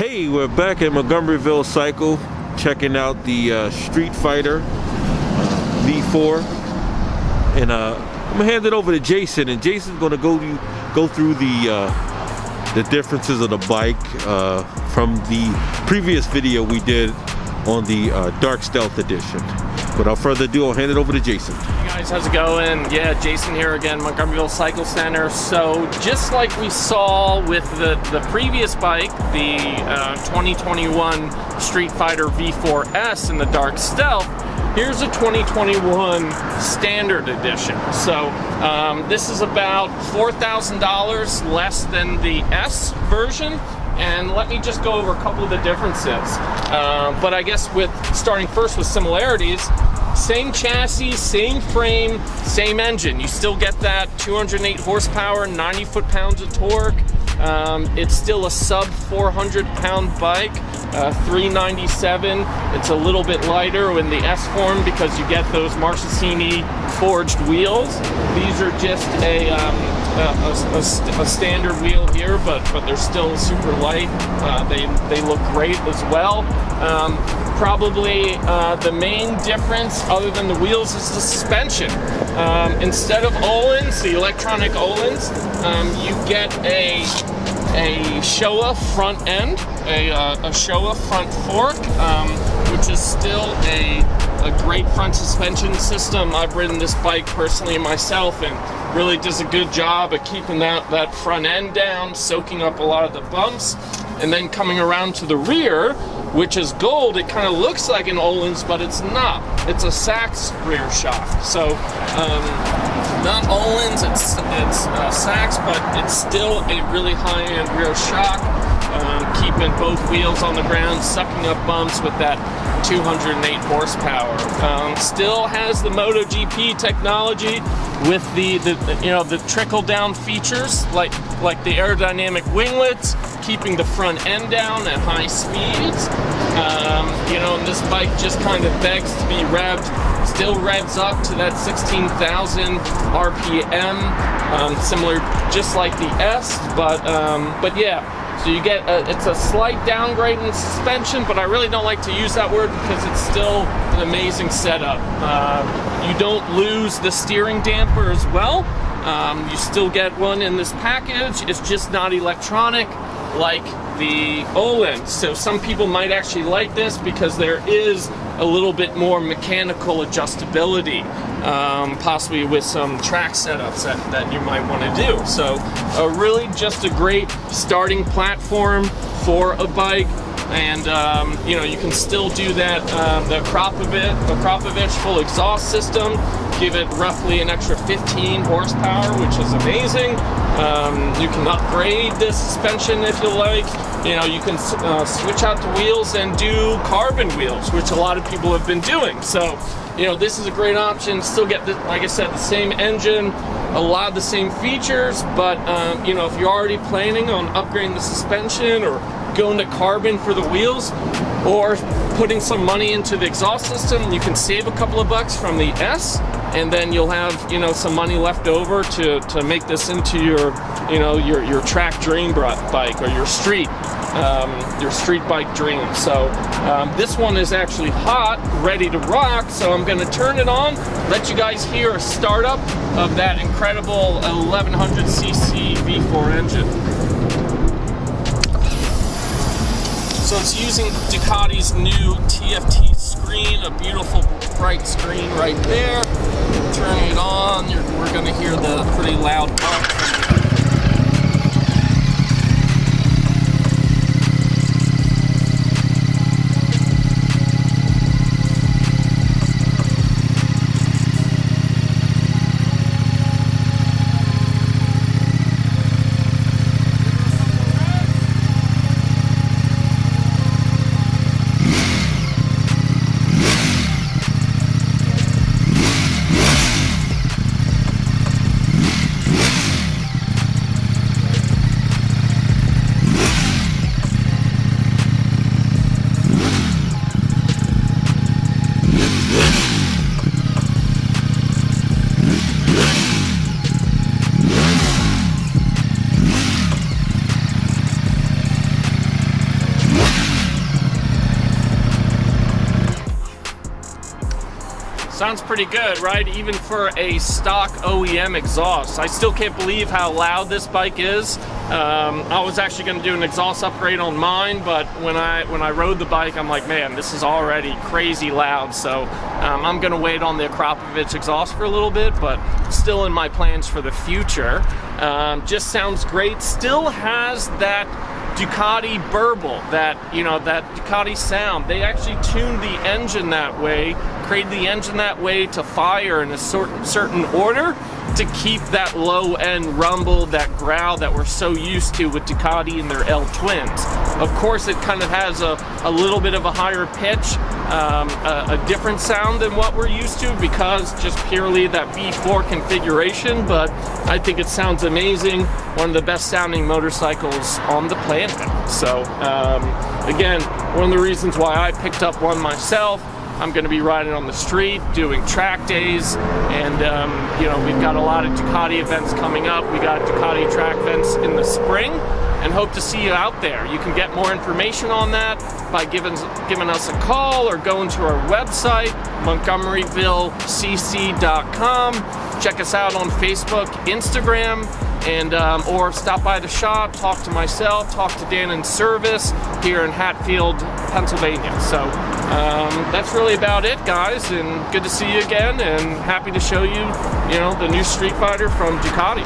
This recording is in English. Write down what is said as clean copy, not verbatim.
Hey, we're back at Montgomeryville Cycle, checking out the Streetfighter V4, and I'm gonna hand it over to Jason, and Jason's gonna go through the differences of the bike from the previous video we did on the Dark Stealth Edition. Without further ado, I'll hand it over to Jason. Hey guys, how's it going? Yeah, Jason here again, Montgomeryville Cycle Center. So just like we saw with the previous bike, the 2021 Streetfighter V4S in the Dark Stealth, here's a 2021 Standard Edition. So this is about $4,000 less than the S version. And let me just go over a couple of the differences. But I guess starting first with similarities, same chassis, same frame, same engine. You still get that 208 horsepower, 90 foot-pounds of torque. It's still a sub 400-pound bike, 397. It's a little bit lighter in the S form because you get those Marchesini forged wheels. These are just a standard wheel here, but they're still super light. They look great as well. Probably the main difference, other than the wheels, is the suspension. Instead of Öhlins, the electronic Öhlins, you get a Showa front end, a Showa front fork, which is still a great front suspension system. I've ridden this bike personally myself, and really does a good job of keeping that front end down, soaking up a lot of the bumps. And then coming around to the rear, which is gold, it kind of looks like an Öhlins, but it's not. It's a Sachs rear shock. So not Öhlins, it's Sachs, but it's still a really high-end rear shock, keeping both wheels on the ground, sucking up bumps with that 208 horsepower. Still has the MotoGP technology with the trickle down features like the aerodynamic winglets, keeping the front end down at high speeds. And this bike just kind of begs to be revved. Still revs up to that 16,000 RPM, similar, just like the S, but yeah. So you get it's a slight downgrade in suspension, but I really don't like to use that word because it's still an amazing setup. You don't lose the steering damper as well. You still get one in this package. It's just not electronic like the Öhlins. So some people might actually like this because there is a little bit more mechanical adjustability, possibly with some track setups that you might want to do. So really just a great starting platform for a bike. And you can still do that, the Krapovic full exhaust system, give it roughly an extra 15 horsepower, which is amazing. You can upgrade the suspension if you like. You can switch out the wheels and do carbon wheels, which a lot of people have been doing. So, this is a great option. Still get, like I said, the same engine, a lot of the same features, but, if you're already planning on upgrading the suspension or going to carbon for the wheels, or putting some money into the exhaust system, you can save a couple of bucks from the S, and then you'll have some money left over to make this into your track dream bike, or your street bike dream. So this one is actually hot, ready to rock. So I'm going to turn it on, let you guys hear a startup of that incredible 1100cc V4 engine. So it's using Ducati's new TFT screen, a beautiful bright screen right there. Turning it on, we're going to hear the pretty loud bump. Sounds pretty good, right? Even for a stock OEM exhaust. I still can't believe how loud this bike is. I was actually going to do an exhaust upgrade on mine, but when I rode the bike, I'm like, man, this is already crazy loud. So I'm going to wait on the Akrapovic exhaust for a little bit, but still in my plans for the future. Just sounds great. Still has that Ducati burble, that Ducati sound. They actually tuned the engine that way, created the engine that way to fire in a certain order to keep that low end rumble, that growl that we're so used to with Ducati and their L twins. Of course, it kind of has a little bit of a higher pitch, a different sound than what we're used to because just purely that V4 configuration, but I think it sounds amazing. One of the best sounding motorcycles on the planet. So again, one of the reasons why I picked up one myself. I'm going to be riding on the street, doing track days, and we've got a lot of Ducati events coming up. We got Ducati track events in the spring, and hope to see you out there. You can get more information on that by giving us a call or going to our website, montgomeryvillecc.com. Check us out on Facebook, Instagram, and or stop by the shop, talk to myself, talk to Dan in service here in Hatfield, Pennsylvania. So that's really about it, guys, and good to see you again, and happy to show you, the new Streetfighter from Ducati.